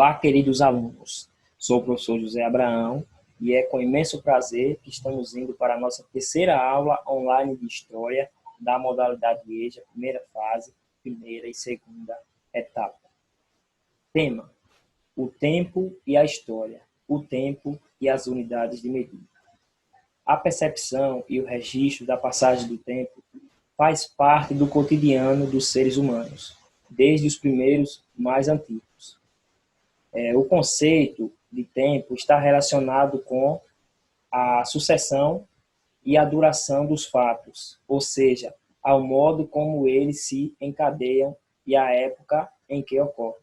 Olá, queridos alunos. Sou o professor José Abraão e é com imenso prazer que estamos indo para a nossa terceira aula online de História da modalidade EJA, primeira fase, primeira e segunda etapa. Tema: o tempo e a história, o tempo e as unidades de medida. A percepção e o registro da passagem do tempo faz parte do cotidiano dos seres humanos, desde os primeiros mais antigos. O conceito de tempo está relacionado com a sucessão e a duração dos fatos, ou seja, ao modo como eles se encadeiam e a época em que ocorrem.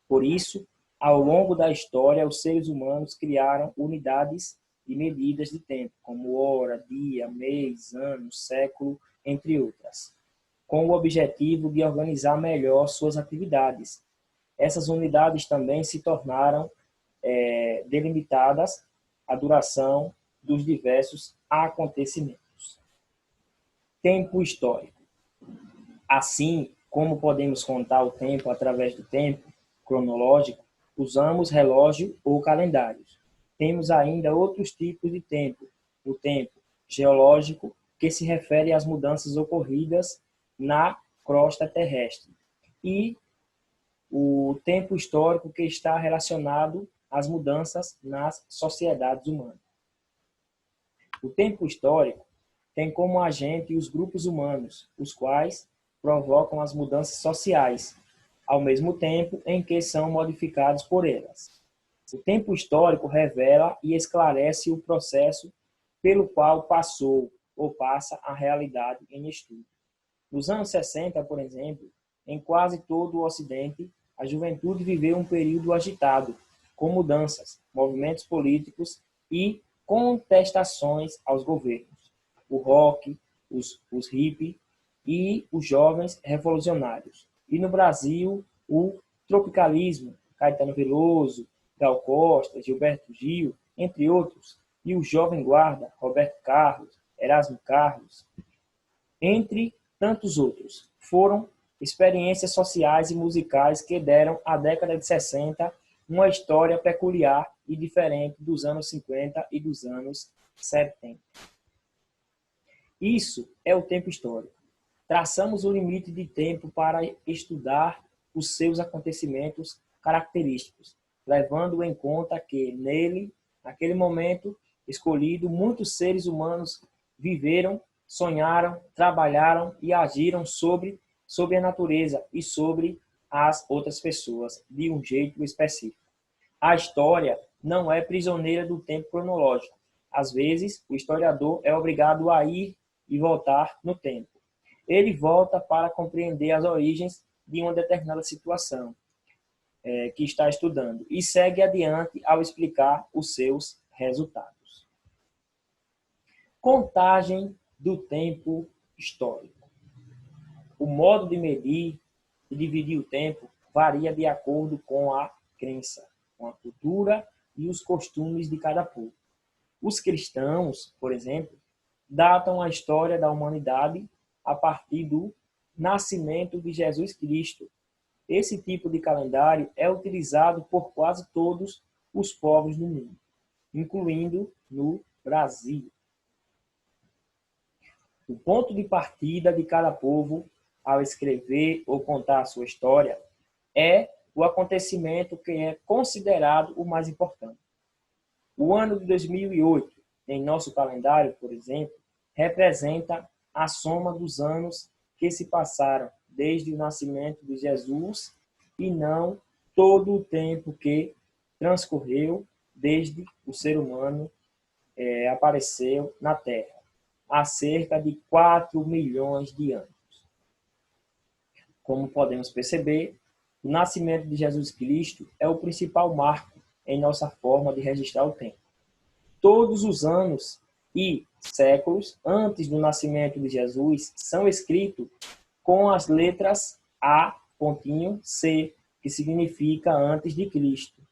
Por isso, ao longo da história, os seres humanos criaram unidades e medidas de tempo, como hora, dia, mês, ano, século, entre outras, com o objetivo de organizar melhor suas atividades. Essas unidades também se tornaram delimitadas a duração dos diversos acontecimentos. Tempo histórico. Assim como podemos contar o tempo através do tempo cronológico, usamos relógio ou calendários. Temos ainda outros tipos de tempo. O tempo geológico, que se refere às mudanças ocorridas na crosta terrestre, e o tempo histórico, que está relacionado às mudanças nas sociedades humanas. O tempo histórico tem como agente os grupos humanos, os quais provocam as mudanças sociais, ao mesmo tempo em que são modificados por elas. O tempo histórico revela e esclarece o processo pelo qual passou ou passa a realidade em estudo. Nos anos 60, por exemplo, em quase todo o Ocidente, a juventude viveu um período agitado, com mudanças, movimentos políticos e contestações aos governos. O rock, os hippie e os jovens revolucionários. E no Brasil, o tropicalismo, Caetano Veloso, Gal Costa, Gilberto Gil, entre outros, e o jovem guarda, Roberto Carlos, Erasmo Carlos, entre tantos outros, foram experiências sociais e musicais que deram à década de 60 uma história peculiar e diferente dos anos 50 e dos anos 70. Isso é o tempo histórico. Traçamos o limite de tempo para estudar os seus acontecimentos característicos, levando em conta que nele, naquele momento escolhido, muitos seres humanos viveram, sonharam, trabalharam e agiram sobre a natureza e sobre as outras pessoas, de um jeito específico. A história não é prisioneira do tempo cronológico. Às vezes, o historiador é obrigado a ir e voltar no tempo. Ele volta para compreender as origens de uma determinada situação que está estudando e segue adiante ao explicar os seus resultados. Contagem do tempo histórico. O modo de medir e dividir o tempo varia de acordo com a crença, com a cultura e os costumes de cada povo. Os cristãos, por exemplo, datam a história da humanidade a partir do nascimento de Jesus Cristo. Esse tipo de calendário é utilizado por quase todos os povos do mundo, incluindo no Brasil. O ponto de partida de cada povo ao escrever ou contar a sua história é o acontecimento que é considerado o mais importante. O ano de 2008, em nosso calendário, por exemplo, representa a soma dos anos que se passaram desde o nascimento de Jesus e não todo o tempo que transcorreu desde o ser humano apareceu na Terra, há cerca de 4 milhões de anos. Como podemos perceber, o nascimento de Jesus Cristo é o principal marco em nossa forma de registrar o tempo. Todos os anos e séculos antes do nascimento de Jesus são escritos com as letras A.C, que significa antes de Cristo.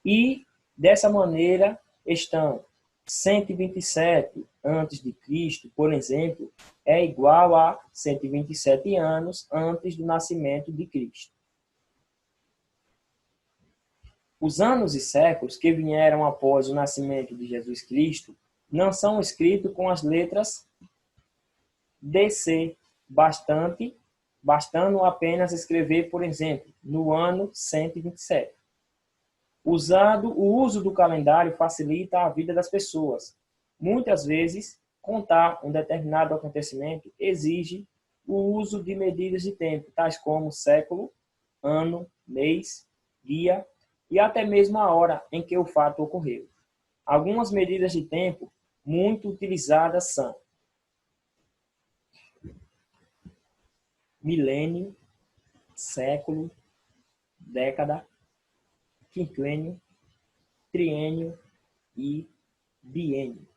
E, dessa maneira, estão 127 antes de Cristo, por exemplo, é igual a 127 anos antes do nascimento de Cristo. Os anos e séculos que vieram após o nascimento de Jesus Cristo não são escritos com as letras DC, bastando apenas escrever, por exemplo, no ano 127. O uso do calendário facilita a vida das pessoas. Muitas vezes, contar um determinado acontecimento exige o uso de medidas de tempo, tais como século, ano, mês, dia e até mesmo a hora em que o fato ocorreu. Algumas medidas de tempo muito utilizadas são milênio, século, década, quinquênio, triênio e biênio.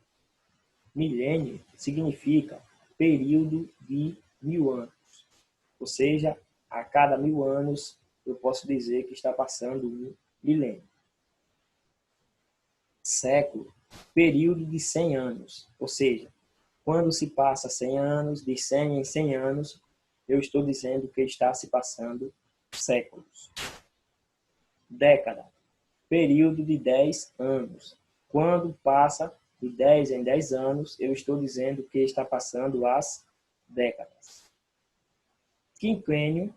Milênio significa período de 1000 anos. Ou seja, a cada 1000 anos eu posso dizer que está passando um milênio. Século, período de 100 anos. Ou seja, quando se passa 100 anos, de 100 em 100 anos, eu estou dizendo que está se passando séculos. Década, período de 10 anos. Quando passa de 10 em 10 anos, eu estou dizendo que está passando as décadas. Quinquênio,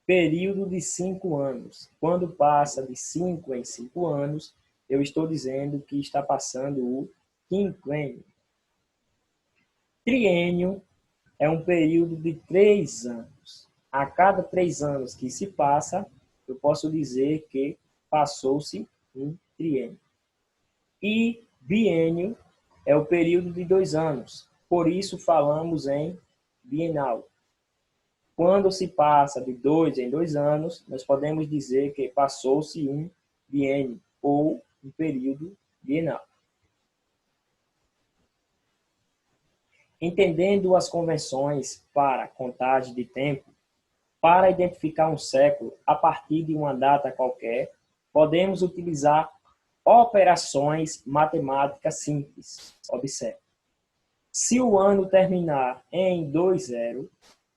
período de 5 anos. Quando passa de 5 em 5 anos, eu estou dizendo que está passando o quinquênio. Triênio é um período de 3 anos. A cada 3 anos que se passa, eu posso dizer que passou-se um triênio. E biênio é o período de 2 anos. Por isso falamos em bienal. Quando se passa de 2 em 2 anos, nós podemos dizer que passou-se um biênio ou um período bienal. Entendendo as convenções para contagem de tempo, para identificar um século a partir de uma data qualquer, podemos utilizar operações matemáticas simples. Observe. Se o ano terminar em 20,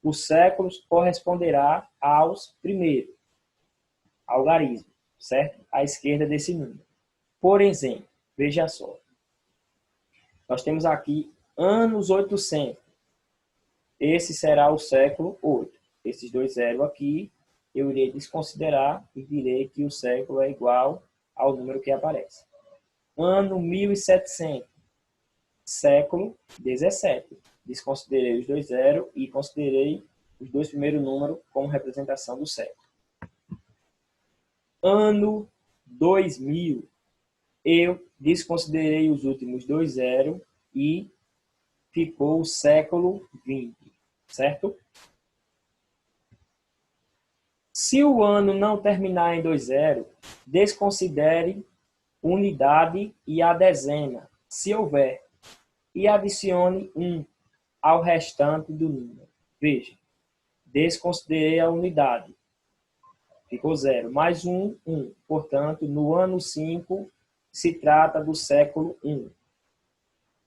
os séculos corresponderá aos primeiros, algarismo, certo? À esquerda desse número. Por exemplo, veja só. Nós temos aqui anos 800. Esse será o século 8. Esses 2 zeros aqui, eu irei desconsiderar e direi que o século é igual ao número que aparece. Ano 1700. Século 17. Desconsiderei os 2 zeros e considerei os 2 primeiros números como representação do século. Ano 2000. Eu desconsiderei os últimos 2 zeros e ficou o século 20, certo? Se o ano não terminar em 20, desconsidere unidade e a dezena, se houver, e adicione 1 ao restante do número. Veja, desconsiderei a unidade, ficou 0, mais 1, 1. Portanto, no ano 5, se trata do século 1.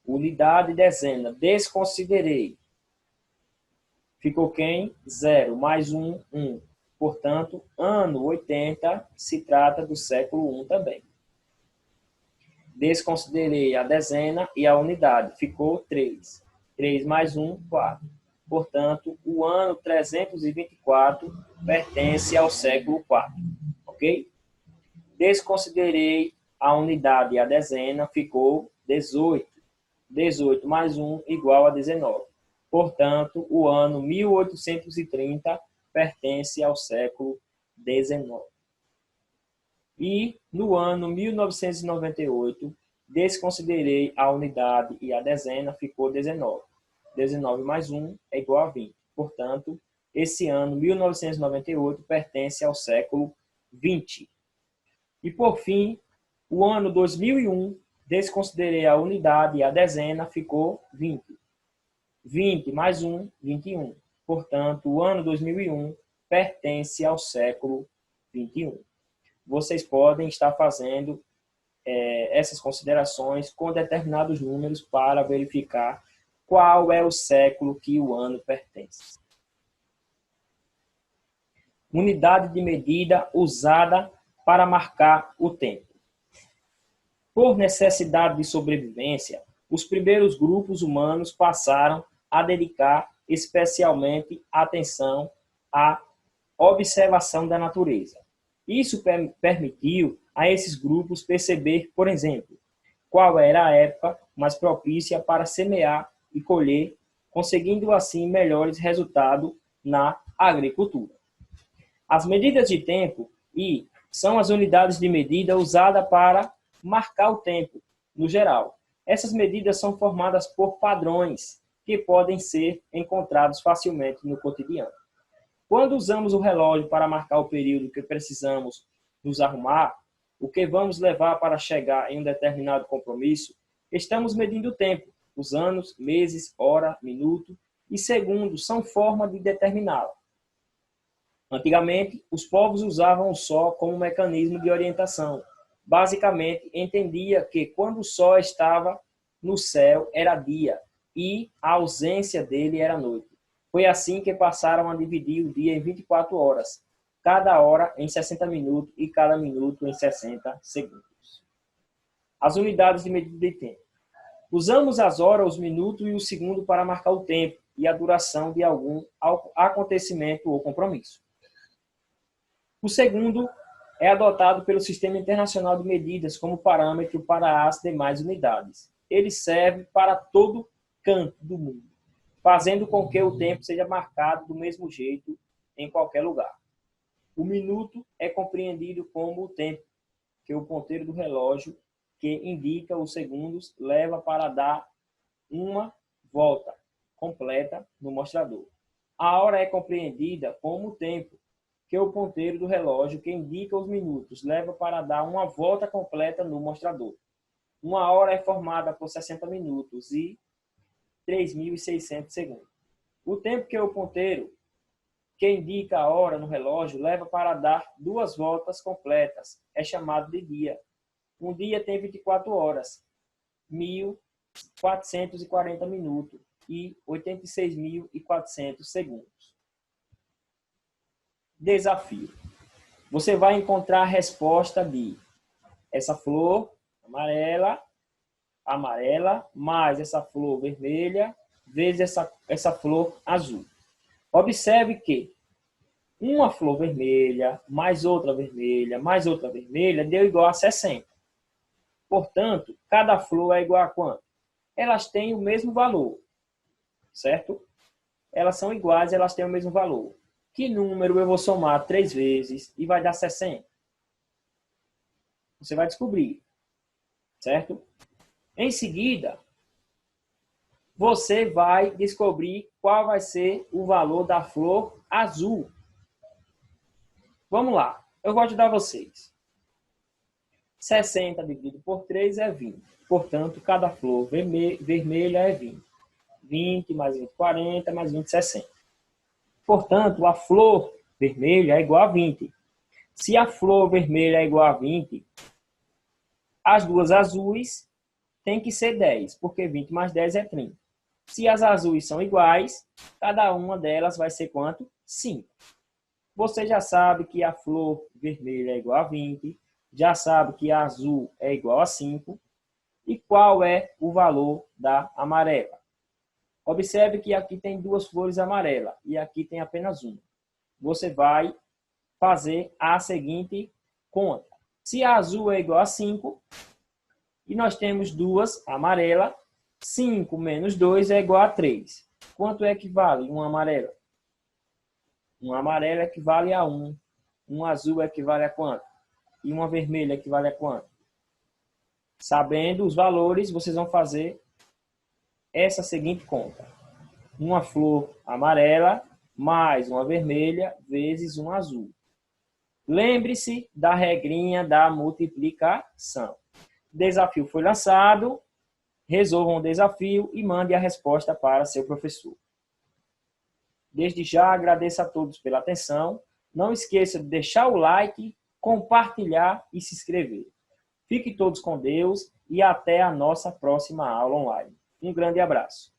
Unidade e dezena, desconsiderei. Ficou quem? 0, mais 1, 1. Portanto, ano 80 se trata do século 1 também. Desconsiderei a dezena e a unidade. Ficou 3. 3 mais 1, 4. Portanto, o ano 324 pertence ao século 4. Ok? Desconsiderei a unidade e a dezena. Ficou 18. 18 mais 1 igual a 19. Portanto, o ano 1830 pertence ao século 19. E, no ano 1998, desconsiderei a unidade e a dezena, ficou 19. 19 mais 1 é igual a 20. Portanto, esse ano, 1998, pertence ao século 20. E, por fim, o ano 2001, desconsiderei a unidade e a dezena, ficou 20. 20 mais 1, 21. Portanto, o ano 2001 pertence ao século 21. Vocês podem estar fazendo essas considerações com determinados números para verificar qual é o século que o ano pertence. Unidade de medida usada para marcar o tempo. Por necessidade de sobrevivência, os primeiros grupos humanos passaram a dedicar especialmente atenção à observação da natureza. Isso permitiu a esses grupos perceber, por exemplo, qual era a época mais propícia para semear e colher, conseguindo assim melhores resultados na agricultura. As medidas de tempo são as unidades de medida usadas para marcar o tempo, no geral. Essas medidas são formadas por padrões que podem ser encontrados facilmente no cotidiano. Quando usamos o relógio para marcar o período que precisamos nos arrumar, o que vamos levar para chegar em um determinado compromisso, estamos medindo o tempo. Os anos, meses, hora, minuto e segundo são forma de determiná-lo. Antigamente, os povos usavam o sol como mecanismo de orientação. Basicamente, entendia que quando o sol estava no céu era dia e a ausência dele era noite. Foi assim que passaram a dividir o dia em 24 horas, cada hora em 60 minutos e cada minuto em 60 segundos. As unidades de medida de tempo. Usamos as horas, os minutos e o segundo para marcar o tempo e a duração de algum acontecimento ou compromisso. O segundo é adotado pelo Sistema Internacional de Medidas como parâmetro para as demais unidades. Ele serve para todo canto do mundo, fazendo com que o tempo seja marcado do mesmo jeito em qualquer lugar. O minuto é compreendido como o tempo que o ponteiro do relógio, que indica os segundos, leva para dar uma volta completa no mostrador. A hora é compreendida como o tempo que o ponteiro do relógio, que indica os minutos, leva para dar uma volta completa no mostrador. Uma hora é formada por 60 minutos e 3.600 segundos. O tempo que o ponteiro, que indica a hora no relógio, leva para dar 2 voltas completas, é chamado de dia. Um dia tem 24 horas, 1.440 minutos e 86.400 segundos. Desafio. Você vai encontrar a resposta de essa flor amarela, mais essa flor vermelha, vezes essa flor azul. Observe que uma flor vermelha, mais outra vermelha, deu igual a 60. Portanto, cada flor é igual a quanto? Elas têm o mesmo valor, certo? Elas são iguais, elas têm o mesmo valor. Que número eu vou somar 3 vezes e vai dar 60? Você vai descobrir, certo? Em seguida, você vai descobrir qual vai ser o valor da flor azul. Vamos lá, eu vou ajudar vocês. 60 dividido por 3 é 20. Portanto, cada flor vermelha é 20. 20 mais 20, 40, mais 20, 60. Portanto, a flor vermelha é igual a 20. Se a flor vermelha é igual a 20, as duas azuis tem que ser 10, porque 20 mais 10 é 30. Se as azuis são iguais, cada uma delas vai ser quanto? 5. Você já sabe que a flor vermelha é igual a 20, já sabe que a azul é igual a 5. E qual é o valor da amarela? Observe que aqui tem 2 flores amarelas e aqui tem apenas uma. Você vai fazer a seguinte conta. Se a azul é igual a 5 e nós temos 2 amarelas, 5 menos 2 é igual a 3. Quanto equivale uma amarela? Uma amarela equivale a 1. Um azul equivale a quanto? E uma vermelha equivale a quanto? Sabendo os valores, vocês vão fazer essa seguinte conta. Uma flor amarela mais uma vermelha vezes um azul. Lembre-se da regrinha da multiplicação. O desafio foi lançado. Resolvam o desafio e mande a resposta para seu professor. Desde já agradeço a todos pela atenção. Não esqueça de deixar o like, compartilhar e se inscrever. Fiquem todos com Deus e até a nossa próxima aula online. Um grande abraço.